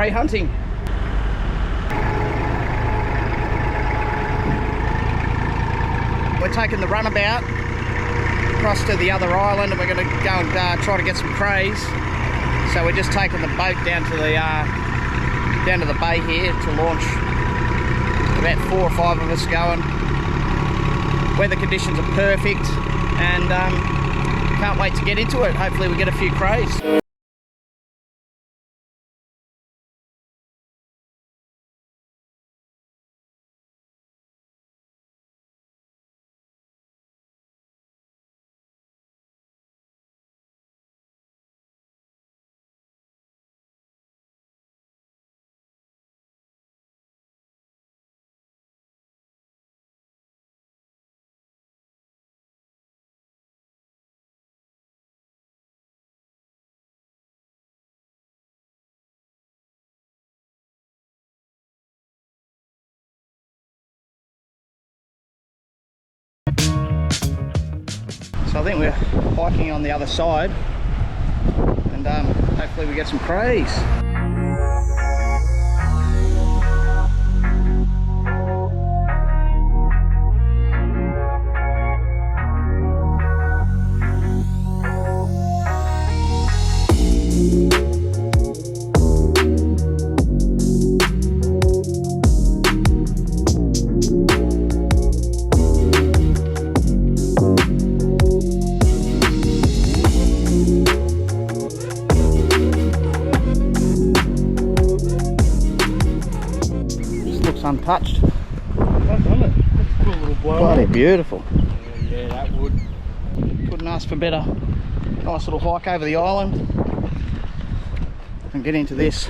cray hunting. We're taking the runabout across to the other island, and we're going to go and try to get some crays. So we're just taking the boat down to the bay here to launch. About 4 or 5 of us going. Weather conditions are perfect, and can't wait to get into it. Hopefully we get a few crays. So I think we're hiking on the other side, and hopefully we get some crays. Untouched. Doesn't it? That's a cool little blow. Bloody beautiful. Yeah, that would. Couldn't ask for better. Nice little hike over the island and get into this.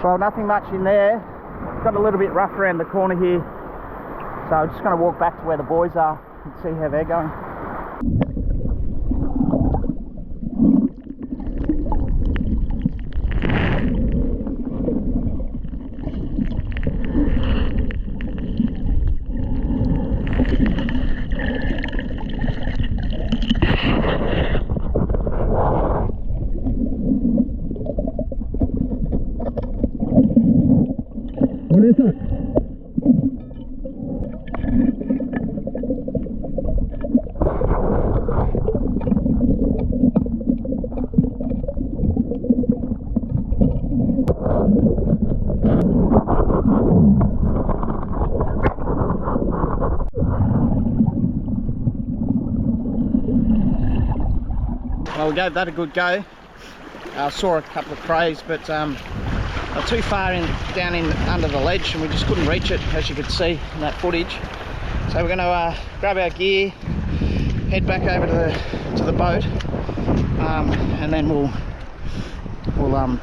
Well, nothing much in there. Got a little bit rough around the corner here, so I'm just going to walk back to where the boys are and see how they're going. What is it? Well, we gave that a good go. I saw a couple of crays, but not too far down under the ledge, and we just couldn't reach it, as you could see in that footage. So we're going to grab our gear, head back over to the boat, and then we'll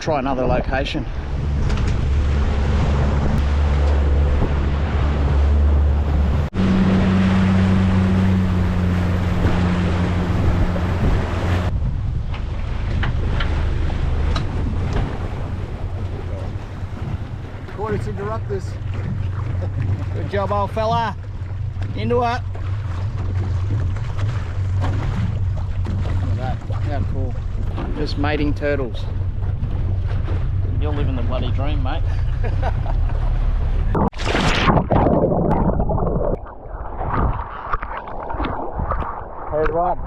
try another location. Let's interrupt this. Good job, old fella. Into it. Look at that. How cool. Just mating turtles. You're living the bloody dream, mate. Head right.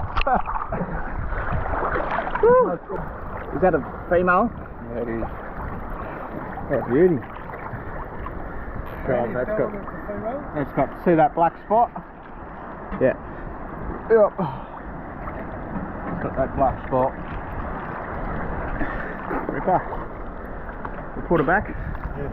Is that a female? Yeah, it is. Yeah, beauty. It's got, see that black spot? Yeah. Yep. It's got that black spot. Ripper. We put her back. Yeah.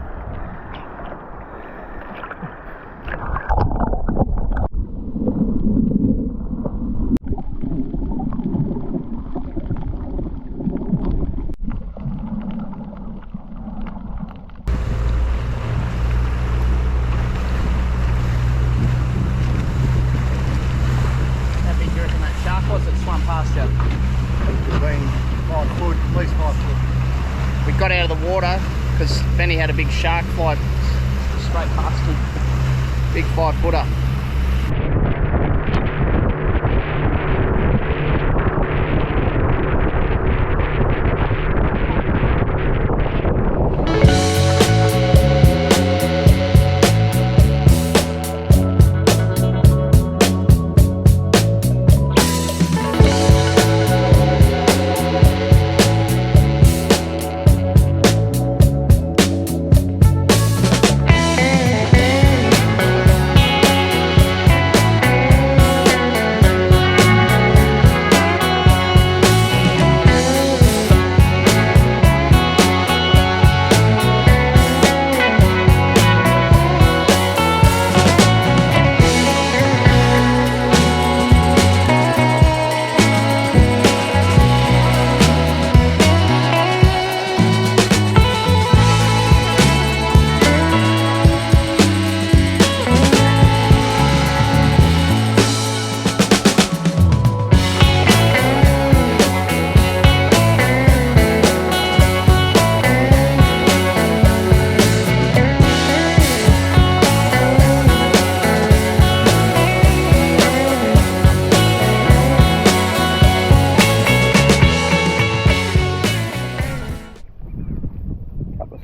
It got out of the water because Benny had a big shark fly straight past him. Big 5-footer.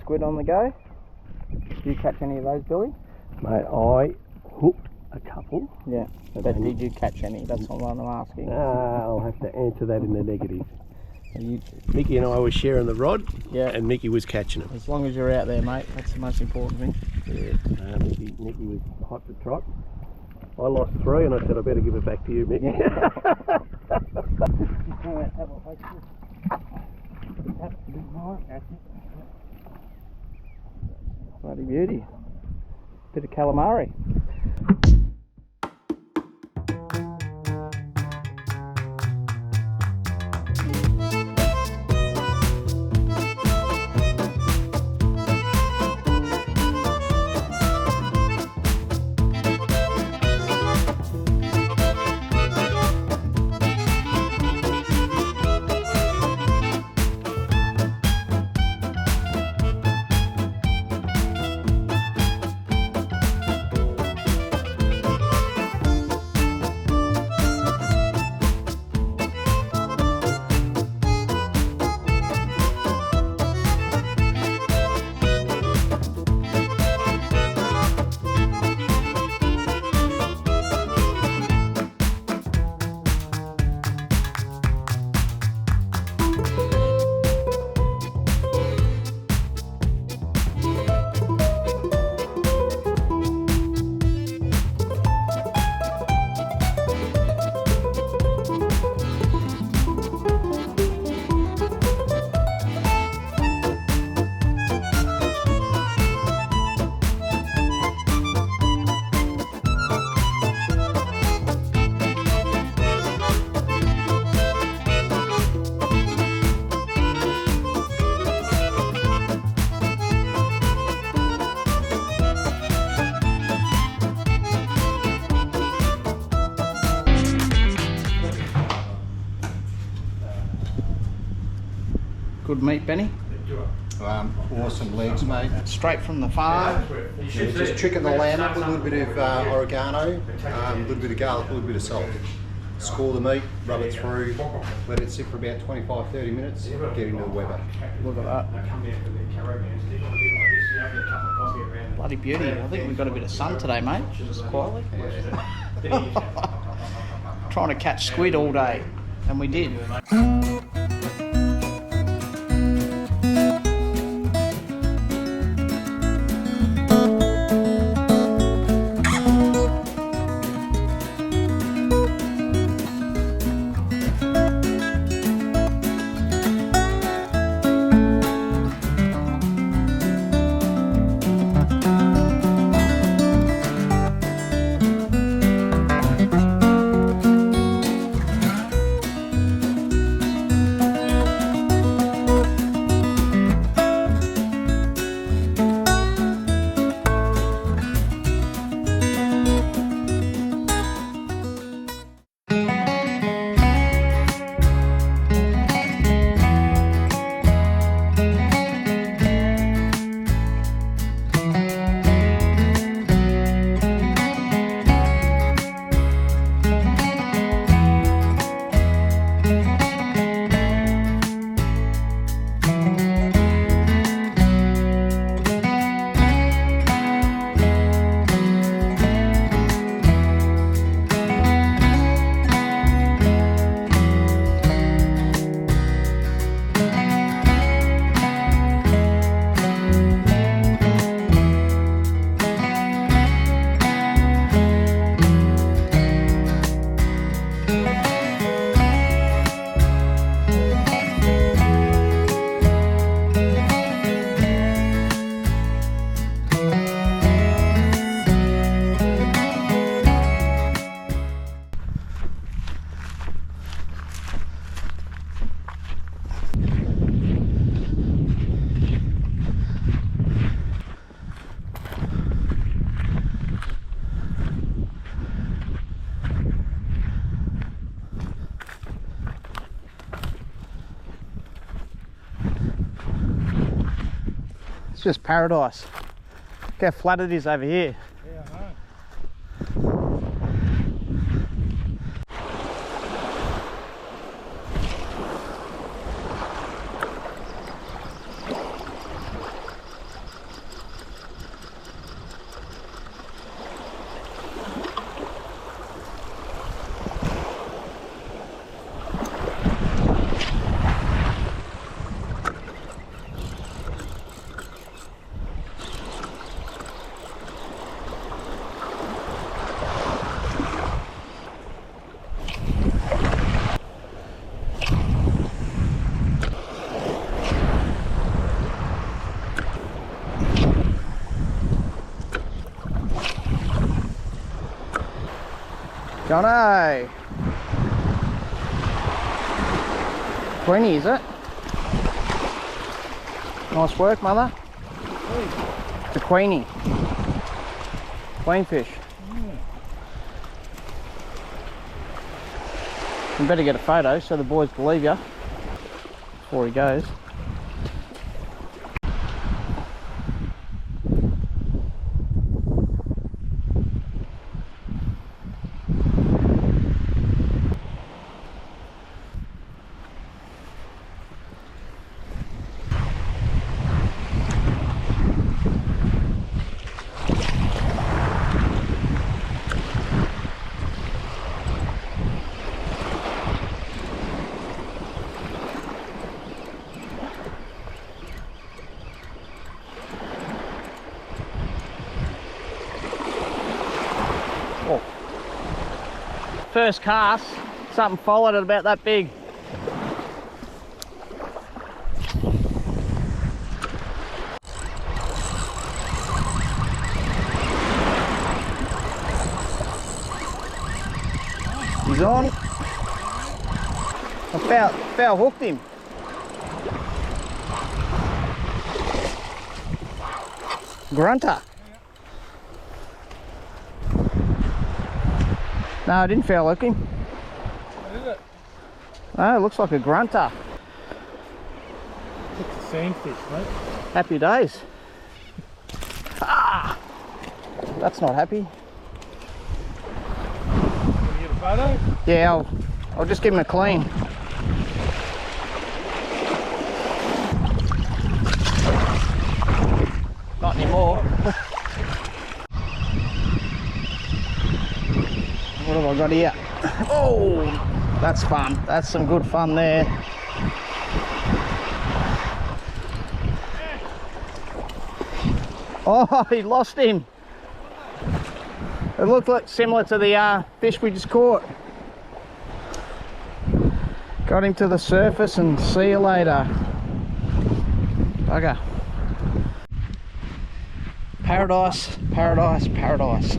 Squid on the go. Did you catch any of those, Billy? Mate, I hooked a couple. Yeah. But did you catch any? That's what I'm asking. I'll have to answer that in the negative. Mickey and I were sharing the rod, yeah, and Mickey was catching them. As long as you're out there, mate, that's the most important thing. Yeah, Mickey was hot to trot. I lost 3 and I said I better give it back to you, Mickey. Bloody beauty. Bit of calamari. Good meat, Benny. Awesome legs, mate. Straight from the farm. Yeah, just tricking the lamb up with a little bit of oregano, a little bit of garlic, a little bit of salt. Score the meat, rub it through, let it sit for about 25-30 minutes, get into the Weber. Look at that. Bloody beauty. I think we've got a bit of sun today, mate. Just quietly. Trying to catch squid all day, and we did. just paradise. Look how flat it is over here. Yeah, I know. Johnny! Queenie, is it? Nice work, mother. It's a queenie. Queenfish. You better get a photo so the boys believe you before he goes. First cast, something followed it about that big. He's on. I foul hooked him. Grunter. No, I didn't foul hook him. What is it? No, it looks like a grunter. It's a sandfish, mate. Happy days. Ah! That's not happy. Want to get a photo? Yeah, I'll just give him a clean. Not anymore. What have I got here? Oh, that's fun. That's some good fun there. Oh, he lost him. It looked like similar to the fish we just caught. Got him to the surface and see you later. Bugger. Paradise, paradise, paradise.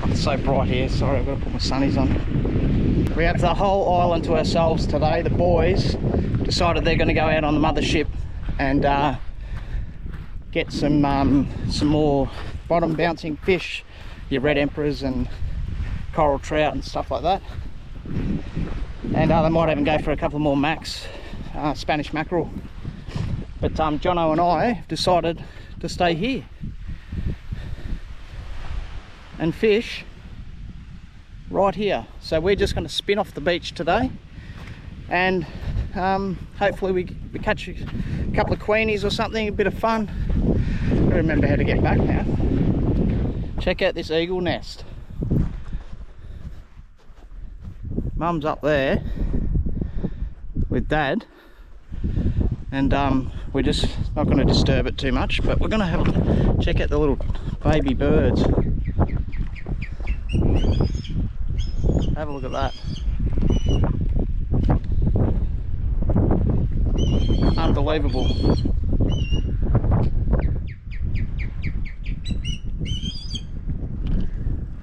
It's so bright here, sorry, I've got to put my sunnies on. We have the whole island to ourselves today. The boys decided they're going to go out on the mothership and get some more bottom bouncing fish, your red emperors and coral trout and stuff like that. And they might even go for a couple more max, Spanish mackerel. But Jono and I have decided to stay here and fish right here. So we're just going to spin off the beach today and hopefully we catch a couple of queenies or something, a bit of fun. I remember how to get back now. Check out this eagle nest. Mum's up there with Dad and we're just not going to disturb it too much, but we're going to check out the little baby birds. Have a look at that. Unbelievable.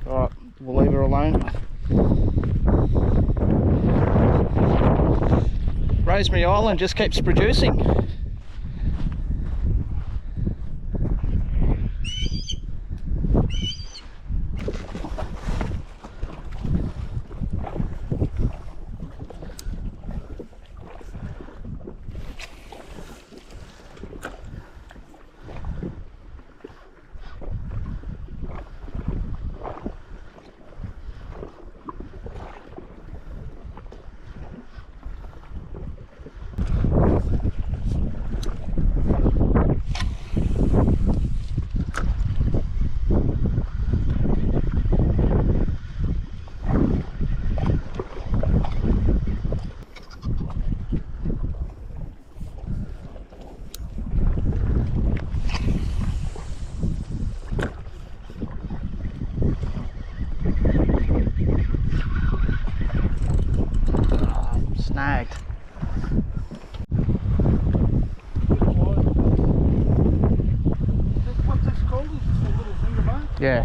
Alright, we'll leave her alone. Rosemary Island just keeps producing. Yeah.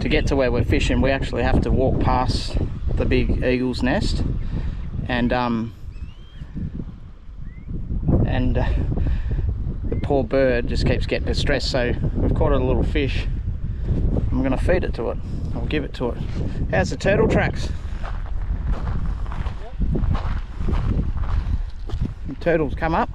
To get to where we're fishing, we actually have to walk past the big eagle's nest, and the poor bird just keeps getting distressed. So we've caught a little fish. I'm going to feed it to it. I'll give it to it. How's the turtle tracks? The turtles come up.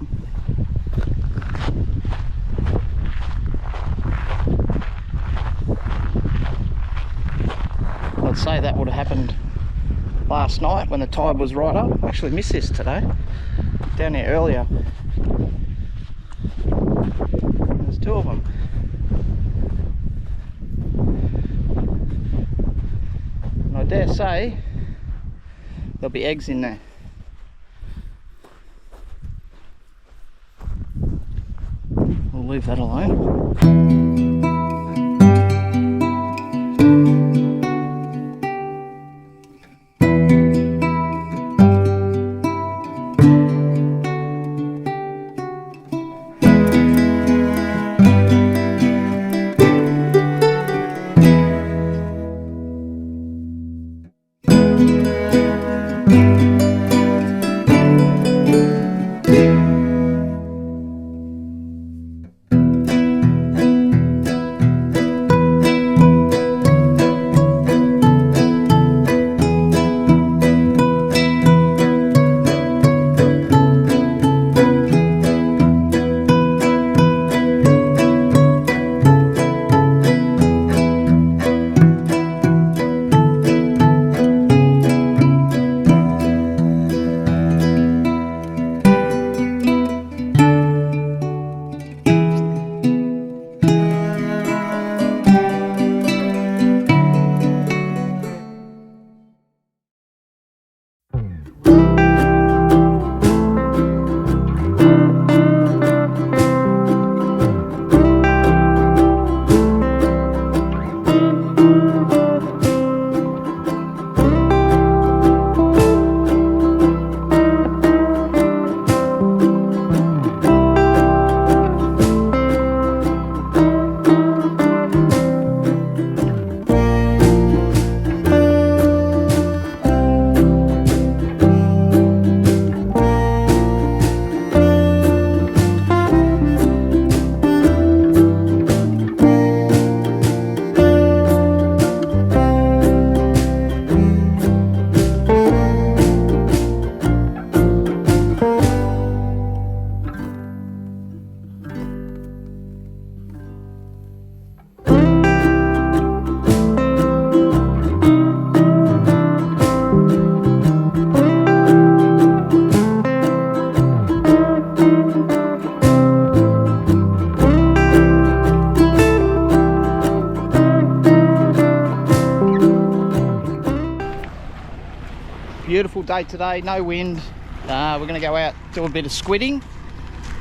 I'd say that would have happened last night when the tide was right up. I actually missed this today. Down here earlier. There's two of them. And I dare say there'll be eggs in there. We'll leave that alone. Beautiful day today, no wind. We're going to go out, do a bit of squidding,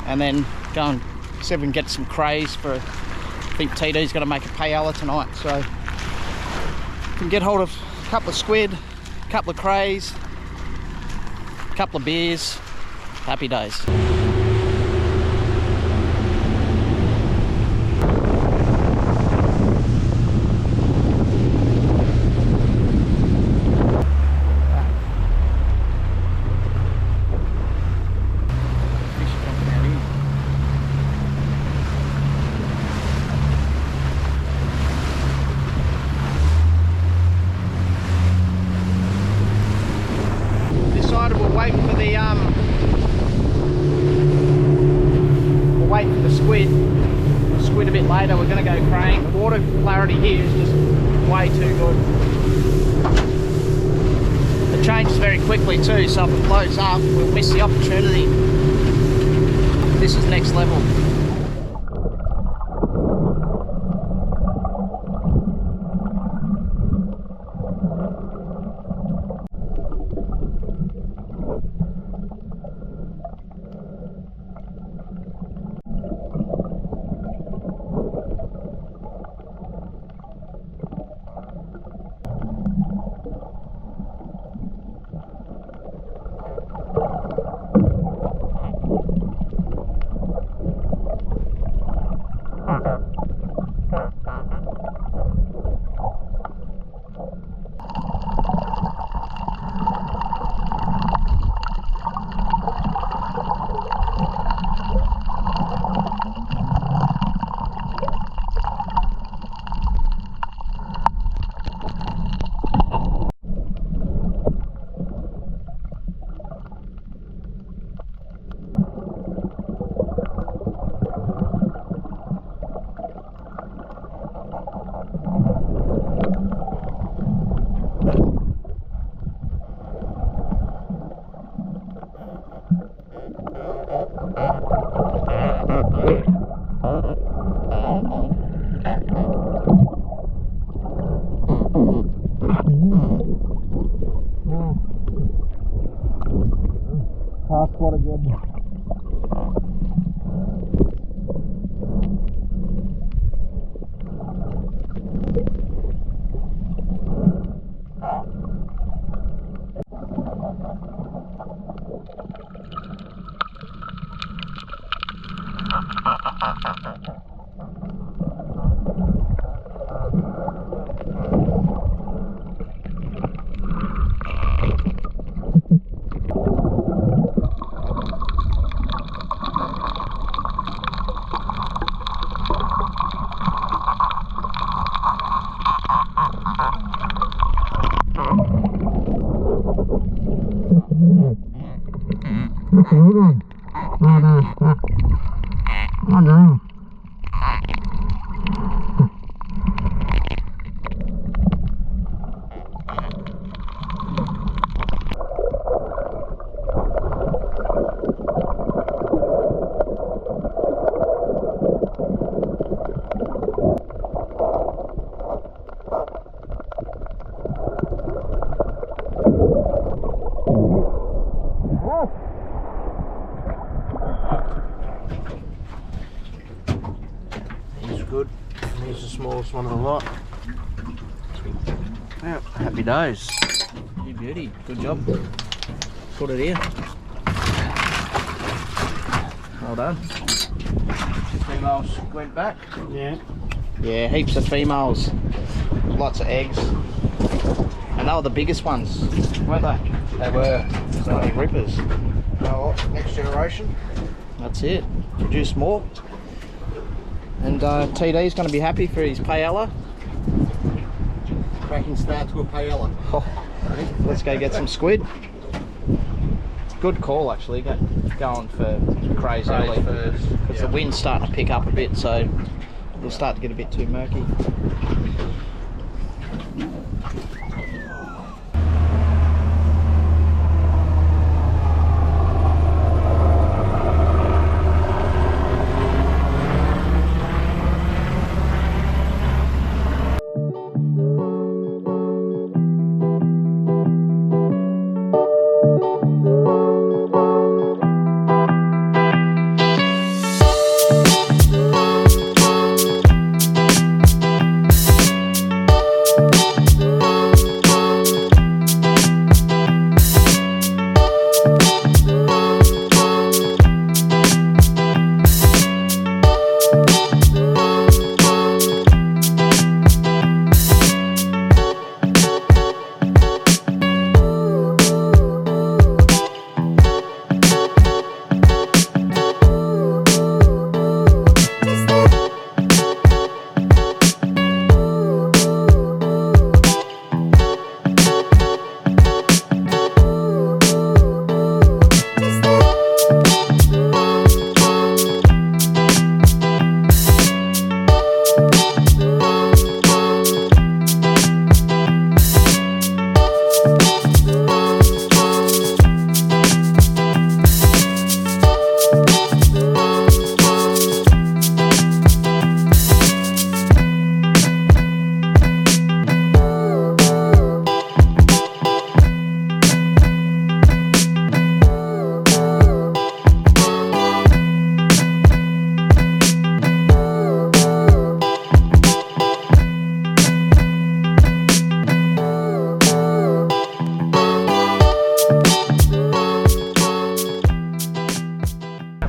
and then go and see if we can get some crays for, I think TD's going to make a paella tonight, so if we can get hold of a couple of squid, a couple of crays, a couple of beers, happy days. We'll wait for the squid a bit later. We're going to go crane. The water clarity here is just way too good. It changes very quickly too, so if it blows up, we'll miss the opportunity. This is next level. He's good. He's the smallest one of the lot. Yeah, happy days. You beauty. Good job. Put it in. Well done. Females went back. Yeah. Yeah, heaps of females. Lots of eggs. And they were the biggest ones, weren't they? They were. Bloody rippers. Oh, next generation. That's it. Produce more. And TD's going to be happy for his paella. Cracking start to a paella. Oh, let's go get some squid. Good call actually, going for crays early. Because the wind's starting to pick up a bit, so it'll start to get a bit too murky.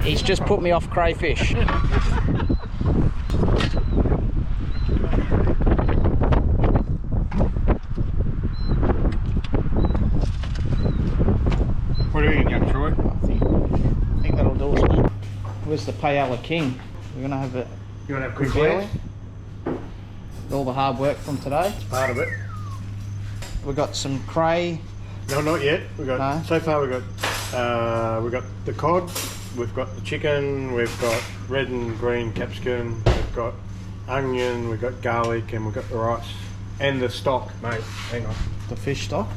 He's just put me off crayfish. What are you eating, young Troy? I think that'll do it. Where's the paella king? We're gonna have it. You want to have quick Really? All the hard work from today. Part of it. We've got some cray. No, not yet. We got No? so far. We got the cod. We've got the chicken. We've got red and green capsicum. We've got onion. We've got garlic, and we've got the rice and the stock, mate. Hang on. The fish stock.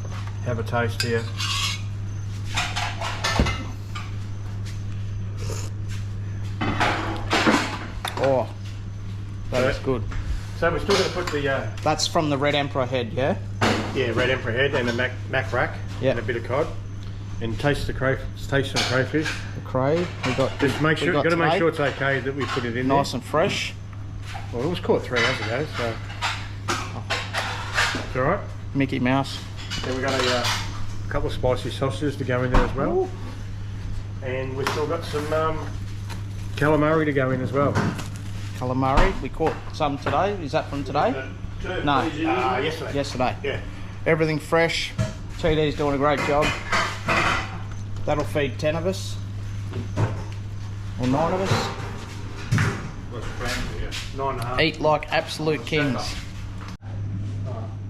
Have a taste here. Oh, that is good. So we're still going to put the That's from the red emperor head, yeah? red emperor head and a mac rack Yeah. and a bit of cod, and taste some crayfish. The cray. Just make sure, got to make sure it's okay that we put it in nice there. and fresh. Well, it was caught 3 hours ago, so it's all right. Mickey Mouse. Then we got a couple of spicy sausages to go in there as well. Ooh. And we've still got some calamari to go in as well. Calamari, we caught some today. Is that from today? No. Yesterday. Yesterday. Yeah. Everything fresh. TD's doing a great job. That'll feed 10 of us. Or 9 of us. What's the plan? Yeah. 9.5. Eat like absolute kings.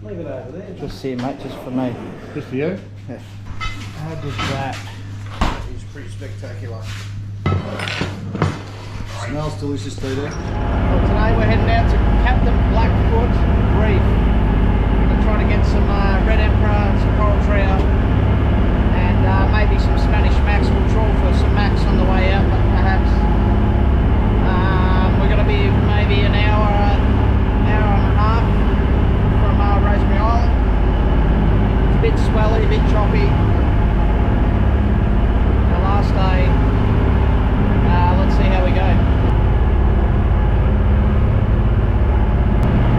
Leave it over there. Just here, mate, just for me. Just for you? Yeah. How does that? It's pretty spectacular. Smells delicious, TD. Well, today we're heading out to Captain Blackfoot Reef. We're going to try to get some red emperor, some coral trout, and maybe some Spanish max. We'll trawl for some max on the way out, perhaps. We're going to be maybe an hour and a half from Rosemary Island. It's a bit swelly, a bit choppy. Our last day. Let's see how we go.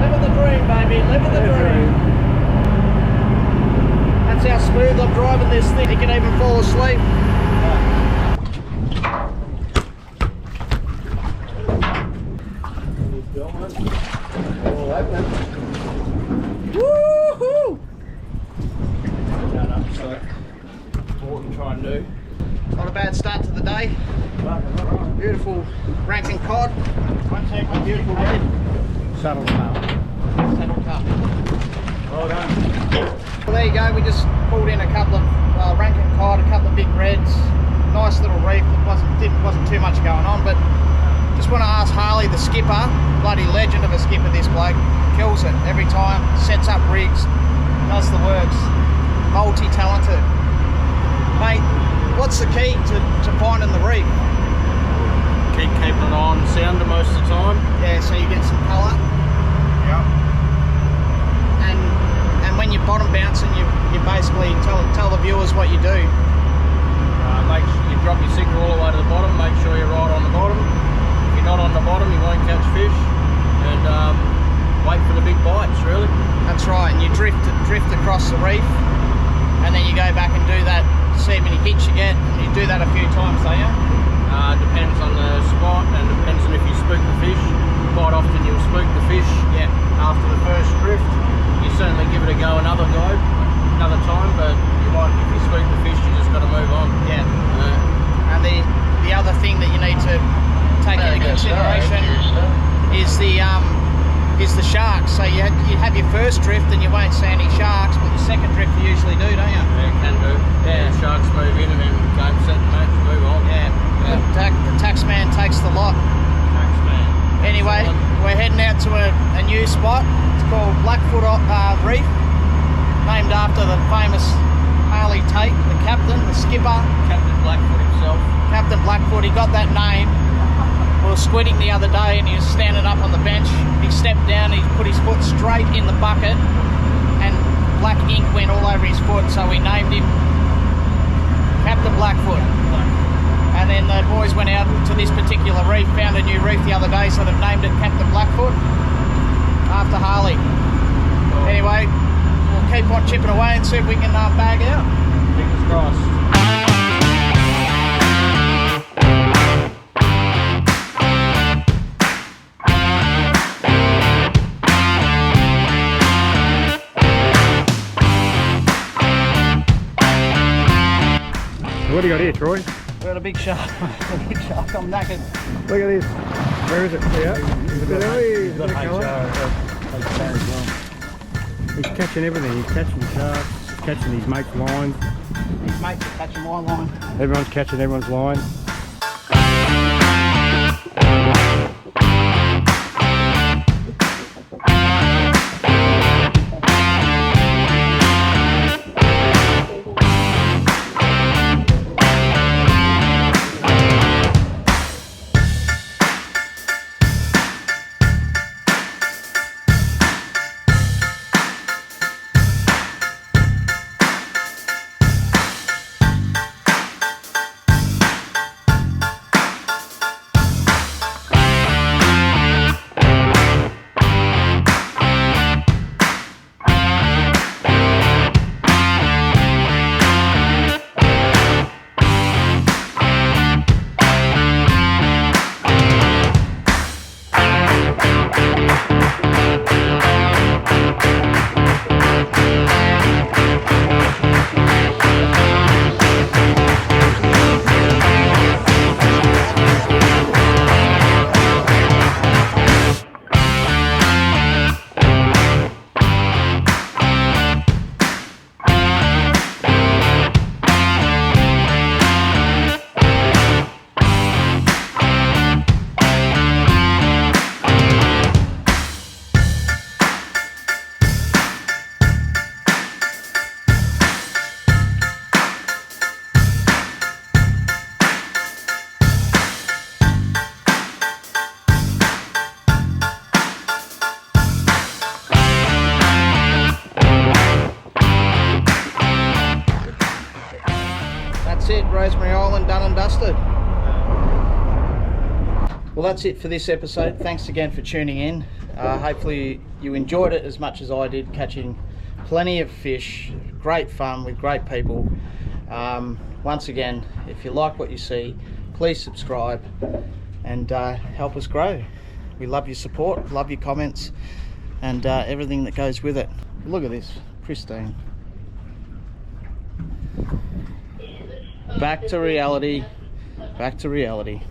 Living the dream, baby, living the dream. That's how smooth I'm driving this thing. You can even fall asleep. Woohoo! What we try and do. Not a bad start to the day. Beautiful Rankin cod. One second, beautiful red. Saddle tail. Saddle cup. Well done. Well, there you go. We just pulled in a couple of Rankin cod, a couple of big reds. Nice little reef. It wasn't too much going on, but just want to ask Harley, the skipper, bloody legend of a skipper. This bloke kills it every time. Sets up rigs, does the works. Multi-talented, mate. What's the key to finding the reef? Keep keeping it on sounder most of the time. Yeah, so you get some colour. Yeah. And when you're bottom bouncing, you basically tell the viewers what you do. Make sure you drop your sinker all the way to the bottom. Make sure you're right on the bottom. If you're not on the bottom, you won't catch fish. And wait for the big bites, really. That's right. And you drift across the reef, and then you go back and do that. See how many hits you get. And you do that a few times, don't you? Depends on the spot and depends on if you spook the fish. Quite often you'll spook the fish. Yeah. After the first drift. You certainly give it a go another time, but you might, if you spook the fish, you just got to move on. Yeah. And the other thing that you need to take into consideration is the sharks. So you have your first drift and you won't see any sharks, but the second drift you usually do, don't you? Yeah, can do. Yeah. Sharks move in and then game, set, match, move on. Yeah. The tax man takes the lot. Taxman. Anyway, we're heading out to a new spot. It's called Blackfoot Reef, named after the famous Harley Tate, the captain, the skipper. Captain Blackfoot himself. Captain Blackfoot, he got that name. We were squidding the other day and he was standing up on the bench. He stepped down, he put his foot straight in the bucket and black ink went all over his foot, so we named him Captain Blackfoot. And then the boys went out to this particular reef, found a new reef the other day, so they've named it Captain Blackfoot after Harley. Anyway, we'll keep on chipping away and see if we can bag out. Fingers crossed. What do you got here, Troy? We've got a big shark. A big shark. I'm knackered. Look at this. Where is it? Yeah. He's catching everything. He's catching sharks, catching his mate's lines. These mates are catching my line. Everyone's catching everyone's line. Well, that's it for this episode. Thanks again for tuning in. Hopefully you enjoyed it as much as I did, catching plenty of fish. Great fun with great people. Once again, if you like what you see, please subscribe and help us grow. We love your support, love your comments, and everything that goes with it. Look at this, pristine. Back to reality. Back to reality.